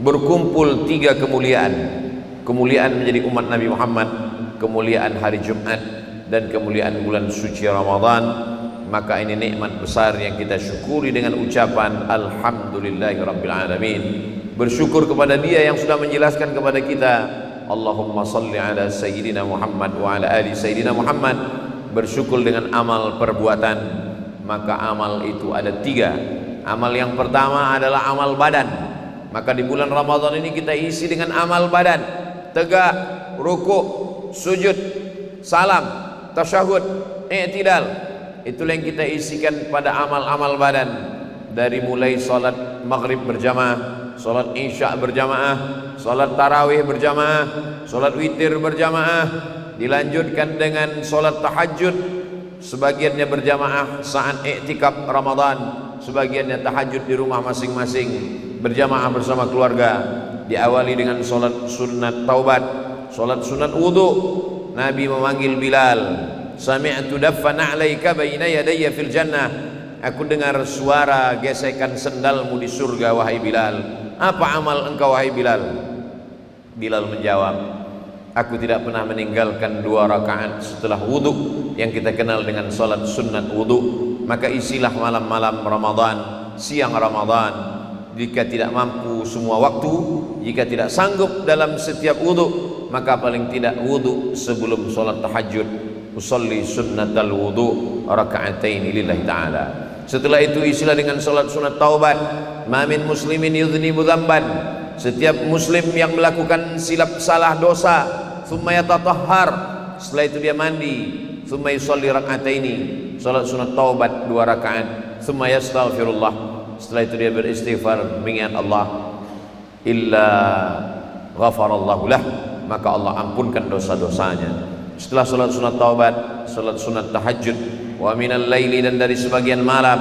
berkumpul tiga kemuliaan. Kemuliaan menjadi umat Nabi Muhammad, kemuliaan hari Jumat, dan kemuliaan bulan suci Ramadan. Maka ini nikmat besar yang kita syukuri dengan ucapan Alhamdulillahirrabbilalamin. Bersyukur kepada Dia yang sudah menjelaskan kepada kita, Allahumma salli ala Sayyidina Muhammad wa ala ali Sayyidina Muhammad. Bersyukur dengan amal perbuatan. Maka amal itu ada tiga. Amal yang pertama adalah amal badan. Maka di bulan Ramadan ini kita isi dengan amal badan. Tegak, rukuk, sujud, salam, tasyahud, i'tidal. Itulah yang kita isikan pada amal-amal badan. Dari mulai salat maghrib berjamaah, salat isya berjamaah, salat tarawih berjamaah, salat witir berjamaah, dilanjutkan dengan salat tahajud, sebagiannya berjamaah saat i'tikaf Ramadan, sebagiannya tahajud di rumah masing-masing berjamaah bersama keluarga. Diawali dengan salat sunat taubat, salat sunat wudu. Nabi memanggil Bilal, sami'tu daffa na'laika baina yadayya fil jannah. Aku dengar suara gesekan sendalmu di surga wahai Bilal. Apa amal engkau wahai Bilal? Bilal menjawab, aku tidak pernah meninggalkan 2 rakaat setelah wudu yang kita kenal dengan salat sunat wudu. Maka isilah malam-malam Ramadan, siang Ramadan. Jika tidak mampu semua waktu, jika tidak sanggup dalam setiap wudu, maka paling tidak wudu sebelum salat tahajud. Usalli sunnatal wudu raka'atain lillahi ta'ala. Setelah itu isilah dengan salat sunat taubat. Ma min muslimin yudhnibu dzamban. Setiap muslim yang melakukan silap salah dosa, thumma yatatahhar, setelah itu dia mandi, thumma yusalli raka'ataini, salat sunat taubat 2 rakaat, thumma yastaghfirullah, setelah itu dia beristighfar mengingat Allah, illa ghafarallahu lah, maka Allah ampunkan dosa-dosanya. Setelah salat sunat taubat, salat sunat tahajud, wa minal laili, dan dari sebagian malam,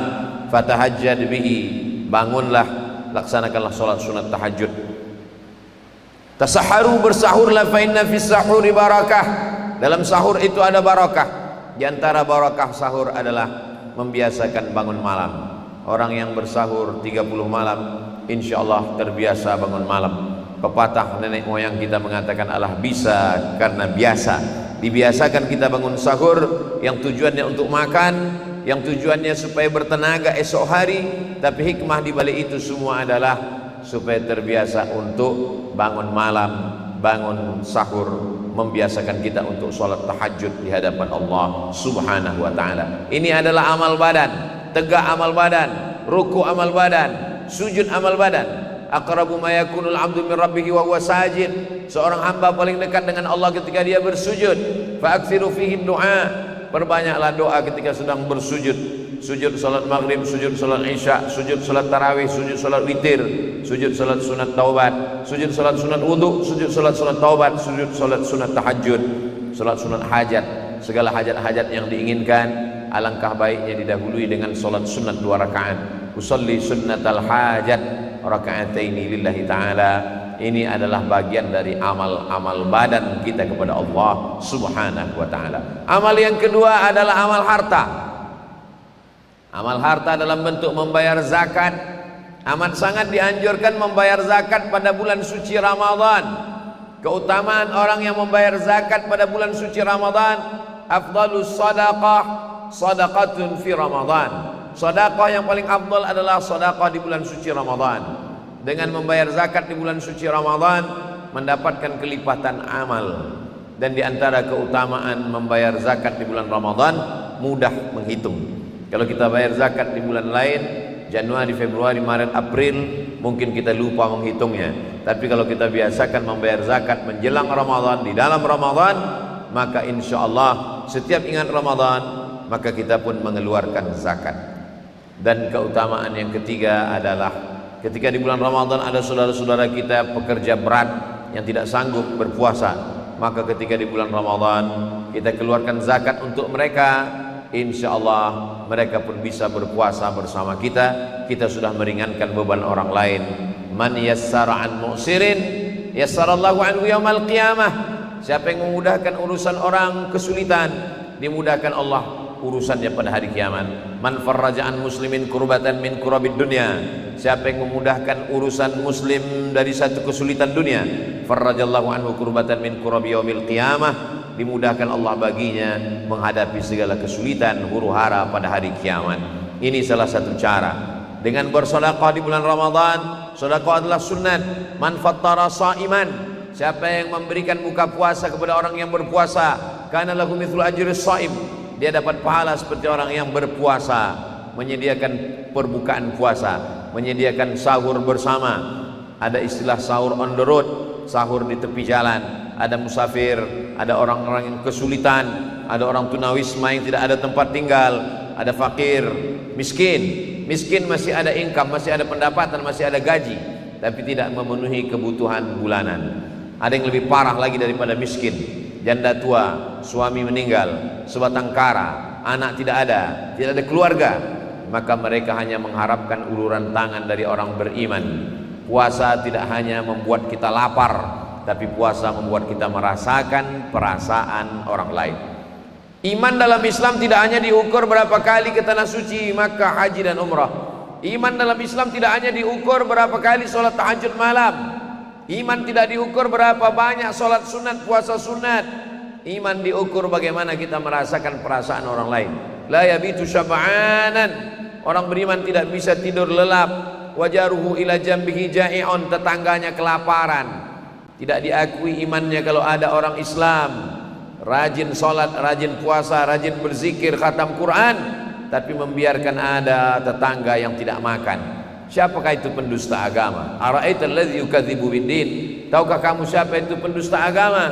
fatahajjad bihi, bangunlah, laksanakanlah salat sunat tahajud. Tasaharu, bersahurlah, fa inna fis sahuri barakah, dalam sahur itu ada barakah. Di antara barakah sahur adalah membiasakan bangun malam. Orang yang bersahur 30 malam, insyaallah terbiasa bangun malam. Pepatah nenek moyang kita mengatakan Allah bisa karena biasa. Dibiasakan kita bangun sahur yang tujuannya untuk makan, yang tujuannya supaya bertenaga esok hari. Tapi hikmah di balik itu semua adalah supaya terbiasa untuk bangun malam, bangun sahur, membiasakan kita untuk sholat tahajud di hadapan Allah subhanahu wa ta'ala. Ini adalah amal badan. Tegak amal badan, ruku amal badan, sujud amal badan. Aqrabu ma yakunul 'abdu min rabbih wa huwa sajid. Seorang hamba paling dekat dengan Allah ketika dia bersujud. Fa aktsiru fihi du'a. Perbanyaklah doa ketika sedang bersujud. Sujud salat maghrib, sujud salat isya, sujud salat tarawih, sujud salat witir, sujud salat sunat taubat, sujud salat sunat wudu, sujud salat sunat taubat, sujud salat sunat tahajud, salat sunat hajat. Segala hajat-hajat yang diinginkan, alangkah baiknya didahului dengan salat sunat 2 rakaat. Usalli sunnatal hajat raka'ataini lillahi ta'ala. Ini adalah bagian dari amal-amal badan kita kepada Allah subhanahu wa ta'ala. Amal yang kedua adalah amal harta. Amal harta dalam bentuk membayar zakat. Amat sangat dianjurkan membayar zakat pada bulan suci Ramadan. Keutamaan orang yang membayar zakat pada bulan suci Ramadan, afdalus sadaqah sadaqatun fi Ramadan. Sedekah yang paling afdal adalah sedekah di bulan suci Ramadan. Dengan membayar zakat di bulan suci Ramadan mendapatkan kelipatan amal. Dan di antara keutamaan membayar zakat di bulan Ramadan, mudah menghitung. Kalau kita bayar zakat di bulan lain, Januari, Februari, Maret, April, mungkin kita lupa menghitungnya. Tapi kalau kita biasakan membayar zakat menjelang Ramadan, di dalam Ramadan, maka insya Allah setiap ingat Ramadan, maka kita pun mengeluarkan zakat. Dan keutamaan yang ketiga adalah ketika di bulan Ramadan ada saudara-saudara kita pekerja berat yang tidak sanggup berpuasa, maka ketika di bulan Ramadan kita keluarkan zakat untuk mereka, insya Allah mereka pun bisa berpuasa bersama kita. Kita sudah meringankan beban orang lain. Man yassara an mu'sirin yassarallahu anhu yaumal qiyamah. Siapa yang memudahkan urusan orang kesulitan, dimudahkan Allah urusannya pada hari kiamat. Man farraja'an muslimin kurbatan min kurabid dunya, siapa yang memudahkan urusan muslim dari satu kesulitan dunia, farrajallahu anhu kurbatan min kurabi yaumil qiyamah, dimudahkan Allah baginya menghadapi segala kesulitan huru-hara pada hari kiamat. Ini salah satu cara. Dengan bersedekah di bulan Ramadan, sedekah adalah sunnat. Man fattara shaiman, siapa yang memberikan buka puasa kepada orang yang berpuasa, kana lahu mithlu ajri shaim, dia dapat pahala seperti orang yang berpuasa. Menyediakan perbukaan puasa, menyediakan sahur bersama. Ada istilah sahur on the road, sahur di tepi jalan. Ada musafir, ada orang-orang yang kesulitan, ada orang tunawisma yang tidak ada tempat tinggal, ada fakir, miskin. Miskin masih ada income, masih ada pendapatan, masih ada gaji, tapi tidak memenuhi kebutuhan bulanan. Ada yang lebih parah lagi daripada miskin, janda tua, suami meninggal, sebatang kara, anak tidak ada keluarga. Maka mereka hanya mengharapkan uluran tangan dari orang beriman. Puasa tidak hanya membuat kita lapar, tapi puasa membuat kita merasakan perasaan orang lain. Iman dalam Islam tidak hanya diukur berapa kali ke tanah suci Makkah, haji dan umrah. Iman dalam Islam tidak hanya diukur berapa kali sholat tahajud malam. Iman tidak diukur berapa banyak sholat sunat, puasa sunat. Iman diukur bagaimana kita merasakan perasaan orang lain. La yabitu syab'anan, orang beriman tidak bisa tidur lelap. Wajaruhu ila jambihi ja'i'un, tetangganya kelaparan. Tidak diakui imannya kalau ada orang Islam rajin sholat, rajin puasa, rajin berzikir, khatam Quran, tapi membiarkan ada tetangga yang tidak makan. Siapakah itu pendusta agama? Ara'aital ladzi yukadzibu biddin, tahukah kamu siapa itu pendusta agama?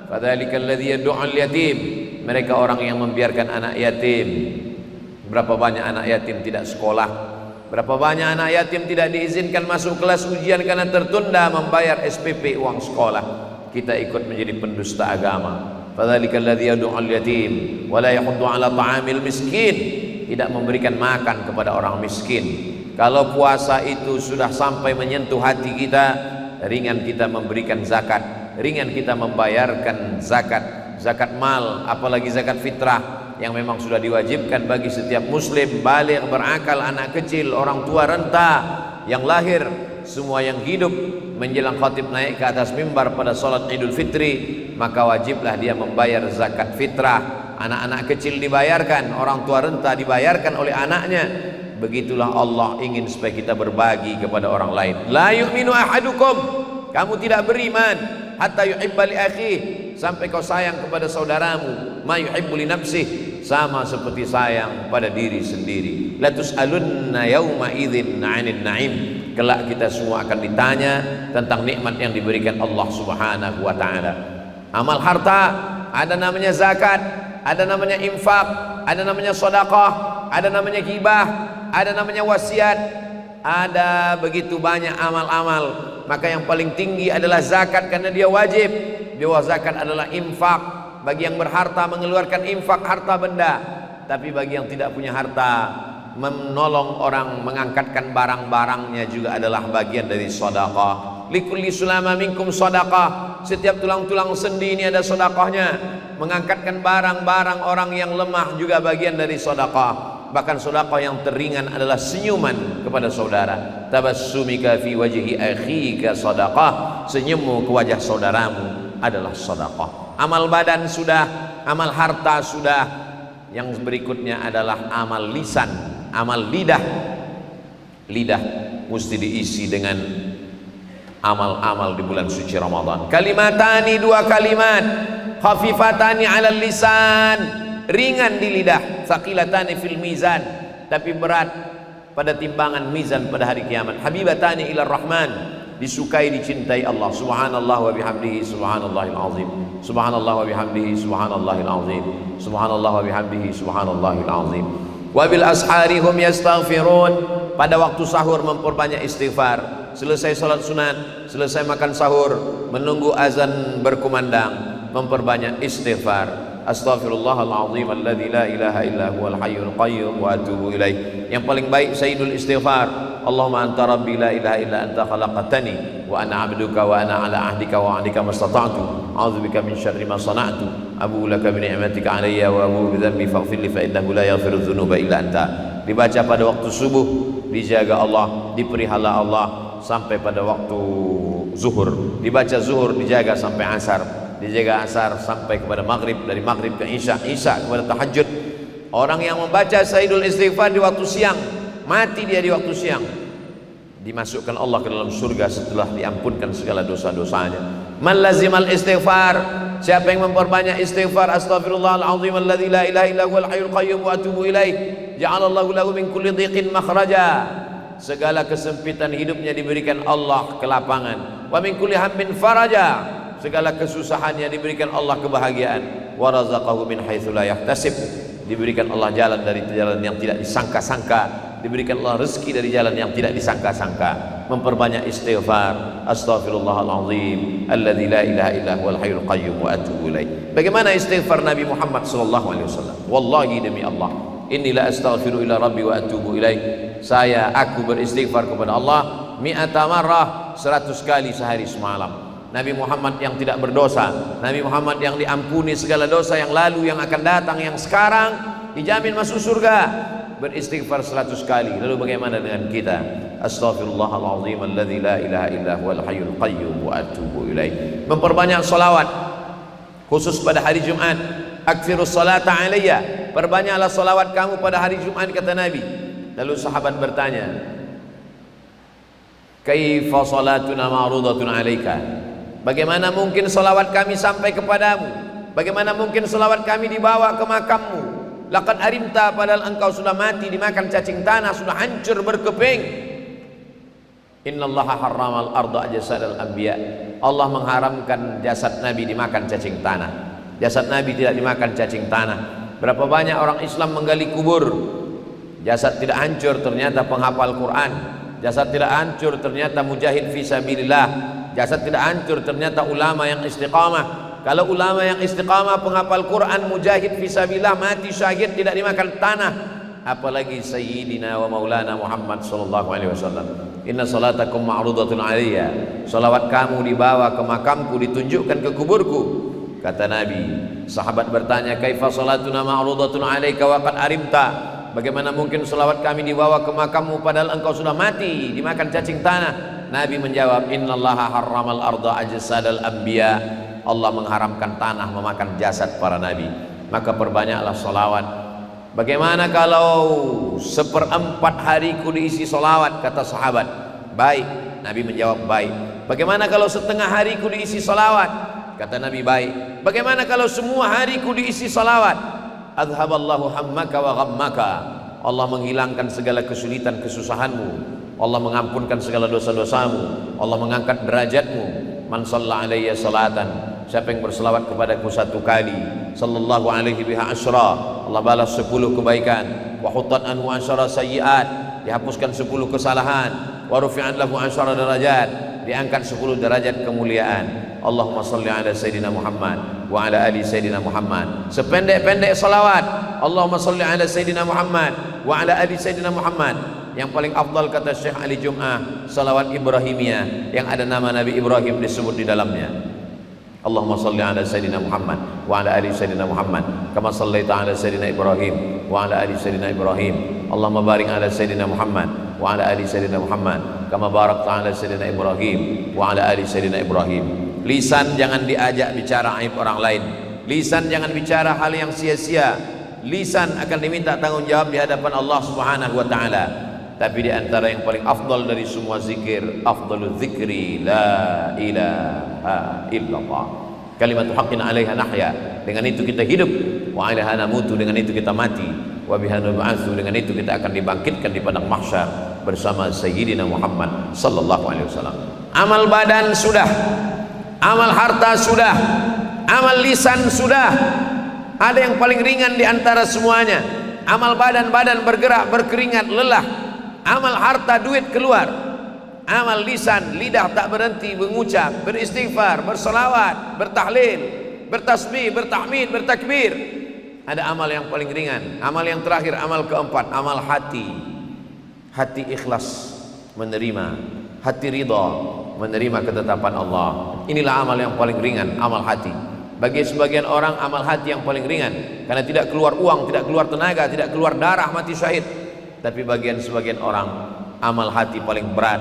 Fadzalikal ladzi yad'u'al yatim, mereka orang yang membiarkan anak yatim. Berapa banyak anak yatim tidak sekolah, berapa banyak anak yatim tidak diizinkan masuk kelas ujian karena tertunda membayar SPP uang sekolah. Kita ikut menjadi pendusta agama. Fadzalikal ladzi yad'u'al yatim wa la yahuddu 'ala ta'amil miskin, tidak memberikan makan kepada orang miskin. Kalau puasa itu sudah sampai menyentuh hati kita, ringan kita memberikan zakat, ringan kita membayarkan zakat mal, apalagi zakat fitrah yang memang sudah diwajibkan bagi setiap muslim baligh, berakal, anak kecil, orang tua renta, yang lahir, semua yang hidup menjelang khatib naik ke atas mimbar pada salat Idul Fitri, maka wajiblah dia membayar zakat fitrah. Anak-anak kecil dibayarkan, orang tua renta dibayarkan oleh anaknya. Begitulah Allah ingin supaya kita berbagi kepada orang lain. La yu'minu ahadukum, kamu tidak beriman hatta yuhibba li akhihi, sampai kau sayang kepada saudaramu ma yuhibbu li nafsihi, sama seperti sayang pada diri sendiri. La tus'alunna yauma idzin 'anil na'im, kelak kita semua akan ditanya tentang nikmat yang diberikan Allah Subhanahu wa taala. Amal harta, ada namanya zakat, ada namanya infak, ada namanya sedekah, ada namanya hibah, ada namanya wasiat, ada begitu banyak amal-amal. Maka yang paling tinggi adalah zakat karena dia wajib. Di bawah zakat adalah infak, bagi yang berharta mengeluarkan infak harta benda. Tapi bagi yang tidak punya harta, menolong orang, mengangkatkan barang-barangnya juga adalah bagian dari sedekah. Likulli sulama minkum sedekah, setiap tulang-tulang sendi ini ada sedekahnya. Mengangkatkan barang-barang orang yang lemah juga bagian dari sedekah. Bahkan sedekah yang teringan adalah senyuman kepada saudara. Tabassumika fi wajhi akhika sedekah, senyummu ke wajah saudaramu adalah sedekah. Amal badan sudah, amal harta sudah. Yang berikutnya adalah amal lisan, amal lidah. Lidah mesti diisi dengan amal-amal di bulan suci Ramadan. Kalimatani, dua kalimat, khafifatani 'alal lisan, ringan di lidah, tsaqilatani fil mizan, tapi berat pada timbangan mizan pada hari kiamat. Habibatani ilar rahman, disukai, dicintai Allah. Subhanallah wa bihamdihi subhanallahil azim. Subhanallah wa bihamdihi subhanallahil azim. Subhanallah wa bihamdihi subhanallahil azim. Wa bil ashari hum yastaghfirun, pada waktu sahur memperbanyak istighfar. Selesai salat sunat, selesai makan sahur, menunggu azan berkumandang, memperbanyak istighfar. Astaghfirullahaladzim alladzi la ilaha illa huwal hayyul qayyum wa atubu ilaih. Yang paling baik sayyidul istighfar, Allahumma anta rabbi la ilaha illa anta khalaqtani wa ana 'abduka wa ana 'ala ahdika wa 'ahdika mastata'tu, a'udzubika min syarri ma sana'tu. abu laka bi ni'matika alayya wa abu bi dhanbi faghfir li fa innahu la yaghfiru dzunuba illa anta. Dibaca pada waktu subuh, dijaga Allah, dipelihara Allah sampai pada waktu zuhur. Dibaca zuhur, dijaga sampai asar, dijaga asar sampai kepada maghrib, dari maghrib ke isya, isya kepada tahajud. Orang yang membaca Sayyidul Istighfar di waktu siang, mati dia di waktu siang, dimasukkan Allah ke dalam surga setelah diampunkan segala dosa-dosanya. Man lazimal istighfar, siapa yang memperbanyak istighfar, astaghfirullahaladzim alladzi la ilaha illa huwal hayyul qayyum wa atubu ilaih, ja'alallahu lahu min kulli dhiqin makhraja. Segala kesempitan hidupnya diberikan Allah kelapangan. Wa min kulli hammin faraja, segala kesusahannya diberikan Allah kebahagiaan. Wa razaqahu min haitsu la yahtasib, diberikan Allah jalan dari jalan yang tidak disangka-sangka, diberikan Allah rezeki dari jalan yang tidak disangka-sangka. Memperbanyak istighfar, astaghfirullahaladzim alladzi la ilaha illa huwal hayyul qayyum wa atubu ilaih. Bagaimana istighfar Nabi Muhammad sallallahu alaihi wasallam? Wallahi demi Allah, inni la astaghfiru ila rabbi wa atubu ilaih. Aku beristighfar kepada Allah mi'ata marrah, 100 kali sehari semalam. Nabi Muhammad yang tidak berdosa, Nabi Muhammad yang diampuni segala dosa yang lalu, yang akan datang, yang sekarang, dijamin masuk surga, beristighfar 100 kali. Lalu bagaimana dengan kita? Astaghfirullahaladzim alladzi la ilaha illa huwal hayyul qayyum wa atubu ilaih. Memperbanyak salawat khusus pada hari Jumat. Aktsirus salata alayya, perbanyaklah salawat kamu pada hari Jumat, kata Nabi. Lalu sahabat bertanya, kaifa salatuna ma'rudatun alaika, bagaimana mungkin salawat kami sampai kepadamu? Bagaimana mungkin salawat kami dibawa ke makammu? Laqad arimta, padahal engkau sudah mati dimakan cacing tanah, sudah hancur berkeping. Innallaha harramal arda jasadal anbiya, Allah mengharamkan jasad Nabi dimakan cacing tanah. Jasad Nabi tidak dimakan cacing tanah. Berapa banyak orang Islam menggali kubur, jasad tidak hancur, ternyata penghafal Quran. Jasad tidak hancur, ternyata mujahid fisabilillah. Jasad tidak hancur, ternyata ulama yang istiqamah. Kalau ulama yang istiqamah, penghafal Quran, mujahid fisabilillah, mati syahid, tidak dimakan tanah, apalagi Sayyidina wa Maulana Muhammad sallallahu alaihi wasallam. Inna salatakum ma'rudatun alayya, salawat kamu dibawa ke makamku, ditunjukkan ke kuburku. Kata Nabi, sahabat bertanya, kaifa salatuna ma'rudatun alayka wa qad arimta, bagaimana mungkin salawat kami dibawa ke makammu padahal engkau sudah mati dimakan cacing tanah? Nabi menjawab, innallaha harramal arda ajsadal anbiya, Allah mengharamkan tanah memakan jasad para nabi. Maka perbanyaklah salawat. Bagaimana kalau 1/4 hariku diisi salawat? Kata sahabat, baik. Nabi menjawab, baik. Bagaimana kalau setengah hariku diisi salawat? Kata Nabi, baik. Bagaimana kalau semua hariku diisi salawat? Adhaballahu hammaka wa ghammaka, Allah menghilangkan segala kesulitan kesusahanmu, Allah mengampunkan segala dosa-dosamu, Allah mengangkat derajatmu. Man shalla alayya salatan, siapa yang berselawat kepadaku 1 kali, sallallahu alaihi biha asyra, Allah balas 10 kebaikan. Wa huttat anhu asyra sayyiat, dihapuskan 10 kesalahan. Wa rufi'at lahu asyra darajat, diangkat 10 derajat kemuliaan. Allahumma salli ala Sayyidina Muhammad wa ala ali Sayyidina Muhammad. Sependek-pendek salawat, Allahumma salli ala Sayyidina Muhammad wa ala ali Sayyidina Muhammad. Yang paling afdal, kata Syekh Ali Jum'ah, salawat Ibrahimiyah yang ada nama Nabi Ibrahim disebut di dalamnya. Allahumma salli ala Sayyidina Muhammad wa ala ali Sayyidina Muhammad kama sallaita ala Sayyidina Ibrahim wa ala ali Sayyidina Ibrahim. Allahumma barik ala Sayyidina Muhammad wa ala ali Sayyidina Muhammad kama barakta ala Sayyidina Ibrahim wa ala ali Sayyidina Ibrahim. Lisan jangan diajak bicara aib orang lain. Lisan jangan bicara hal yang sia-sia. Lisan akan diminta tanggung jawab di hadapan Allah Subhanahu wa taala. Tapi di antara yang paling afdal dari semua zikir, afdalul zikri la ilaha illallah. Kalimatu haqqin 'alaiha nahya, dengan itu kita hidup, wa 'alaiha namutu, dengan itu kita mati, wa biha nub'atsu, dengan itu kita akan dibangkitkan di padang mahsyar bersama Sayyidina Muhammad sallallahu alaihi wasallam. Amal badan sudah, amal harta sudah, amal lisan sudah. Ada yang paling ringan di antara semuanya. Amal badan bergerak, berkeringat, lelah. Amal harta, duit keluar. Amal lisan, lidah tak berhenti mengucap, beristighfar, berselawat, bertahlil, bertasbih, bertahmid, bertakbir. Ada amal yang paling ringan. Amal yang terakhir, amal keempat, amal hati. Hati ikhlas menerima, hati ridha menerima ketetapan Allah. Inilah amal yang paling ringan, amal hati. Bagi sebagian orang amal hati yang paling ringan, karena tidak keluar uang, tidak keluar tenaga, tidak keluar darah mati syahid. Tapi sebagian orang amal hati paling berat,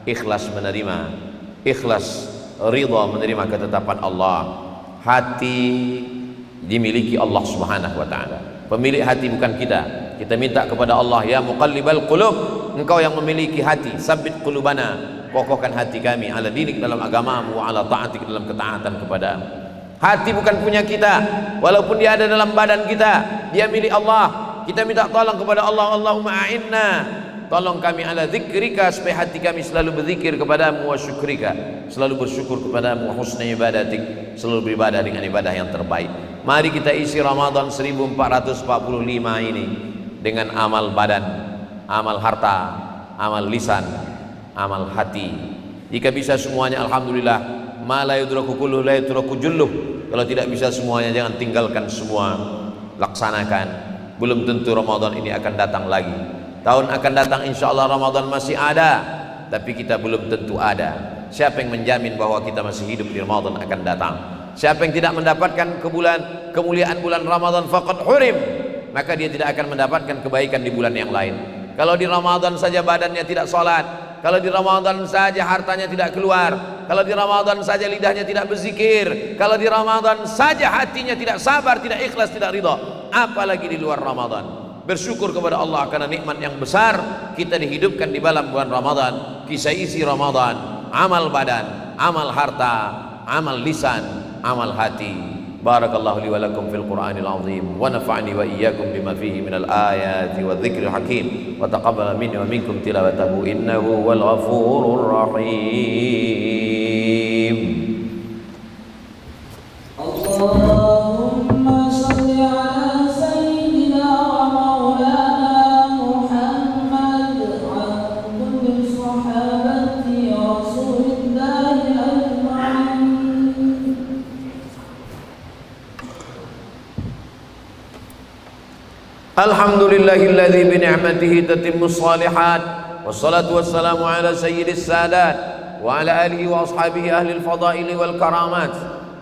ikhlas menerima, ikhlas ridha menerima ketetapan Allah. Hati dimiliki Allah Subhanahu wa taala. Pemilik hati bukan kita. Kita minta kepada Allah, ya muqallibal qulub, engkau yang memiliki hati, sabbit qulubana, kokohkan hati kami ala dinik, dalam agamamu, wa ala ta'atik, dalam ketaatan kepadamu. Hati bukan punya kita, walaupun dia ada dalam badan kita, dia milik Allah. Kita minta tolong kepada Allah, Allahumma a'inna, tolong kami ala zikrika, supaya hati kami selalu berzikir kepadamu, wa syukrika, selalu bersyukur kepadamu, wa husna ibadatik, selalu beribadah dengan ibadah yang terbaik. Mari kita isi Ramadan 1445 ini dengan amal badan, amal harta, amal lisan, amal hati. Jika bisa semuanya alhamdulillah. Ma la yudraku kulluh la yudraku julluh. Kalau tidak bisa semuanya, jangan tinggalkan semua, laksanakan. Belum tentu Ramadan ini akan datang lagi. Tahun akan datang insyaallah Ramadan masih ada, tapi kita belum tentu ada. Siapa yang menjamin bahwa kita masih hidup di Ramadan akan datang? Siapa yang tidak mendapatkan kemuliaan bulan Ramadan faqad hurim, maka dia tidak akan mendapatkan kebaikan di bulan yang lain. Kalau di Ramadan saja badannya tidak sholat, kalau di Ramadan saja hartanya tidak keluar, kalau di Ramadan saja lidahnya tidak berzikir, kalau di Ramadan saja hatinya tidak sabar, tidak ikhlas, tidak ridha, apalagi di luar Ramadan. Bersyukur kepada Allah karena nikmat yang besar kita dihidupkan di dalam bulan Ramadan. Kisah isi Ramadan, amal badan, amal harta, amal lisan, amal hati. Barakallahu li wa lakum fil Qur'anil azim, wa nafa'ani wa iyyakum bima fihi minal ayati wa dzikril hakim, wa taqabbala minni wa minkum tilawatahu innahu wal ghafurur rahim. Allahumma shalli ala sayyidina wa maulana Muhammad wa kulli sahabati rasulillahi ajma'in. Alhamdulillahilladzi bi ni'matihi tatimmus shalihat, wassalatu wassalamu ala sayyidis sadat wa ala alihi wa ashabihi ahlil fadaili wal karamat.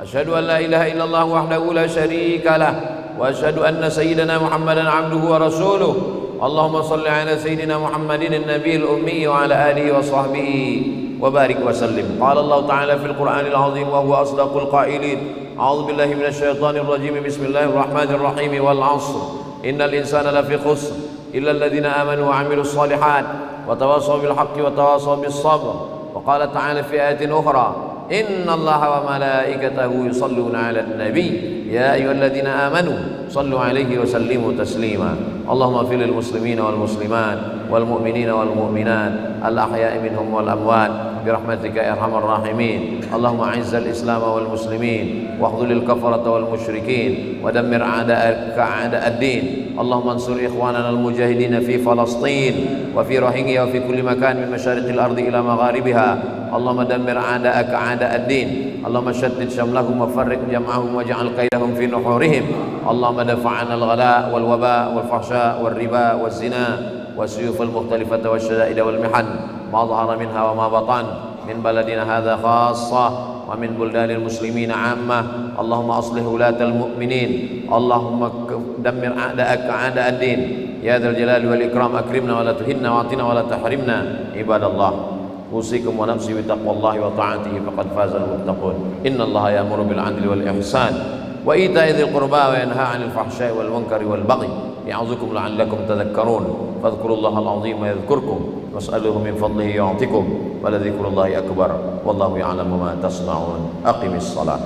Asyhadu an la ilaha illallah wahdahu la syarika lah, wa asyhadu anna sayyidana Muhammadan abduhu wa rasuluh. Allahumma shalli ala sayyidina Muhammadin an-nabiyil ummi wa ala alihi wa sahbihi wa barik wa sallim. Qala Allah ta'ala fil Qur'anil azim wa huwa asdaqul qailin. A'udzu billahi minasy syaithanir rajim. Bismillahirrahmanirrahim. Wal 'ashr. Innal insana lafi khusr illa alladhina amanu wa 'amilus shalihat wa tawassaw bil haqqi wa tawassaw bis sabr. Wa qala ta'ala fi ayatin ukhra, innallaha wa malaikatahu yusalluna 'alan nabiy ya ayyuhalladzina amanu sallu 'alaihi wa sallimu taslima. Allahumma fil muslimina wal muslimat wal mu'minina wal mu'minat al ahya'i minhum wal amwat برحمتك يا ارحم الراحمين. اللهم اعز الاسلام والمسلمين واخذل الكفرة والمشركين ودمر اعداءك اعداء الدين. اللهم انصر اخواننا المجاهدين في فلسطين وفي روهينجيا وفي كل مكان من مشارق الارض الى مغاربها. اللهم دمر اعداءك اعداء الدين. اللهم شتت شملهم وفرق جمعهم واجعل كيدهم في نحورهم. اللهم دفع عنا الغلاء والوباء والفحشاء والربا والزنا والسيوف المختلفة والشدائد والمحن ما ظهر منها وما بطن من بلدنا هذا خاصة ومن بلدان المسلمين عامة. اللهم أصلح ولاة المؤمنين. اللهم دمر أعداءك أعداء الدين يا ذا الجلال والإكرام. أكرمنا ولا تهنا واعطنا ولا تحرمنا. عباد الله أوصيكم ونفسي بتقوى الله وطاعته فقد فاز المتقون. إن الله يأمر بالعدل والإحسان وإيتاء ذي القربى وينهى عن الفحشاء والمنكر والبغي يعظكم لعلكم تذكرون. فاذكروا الله العظيم يذكركم واسألوه من فضله يعطكم ولذكر الله أكبر والله يعلم ما تصنعون. أقم الصلاة.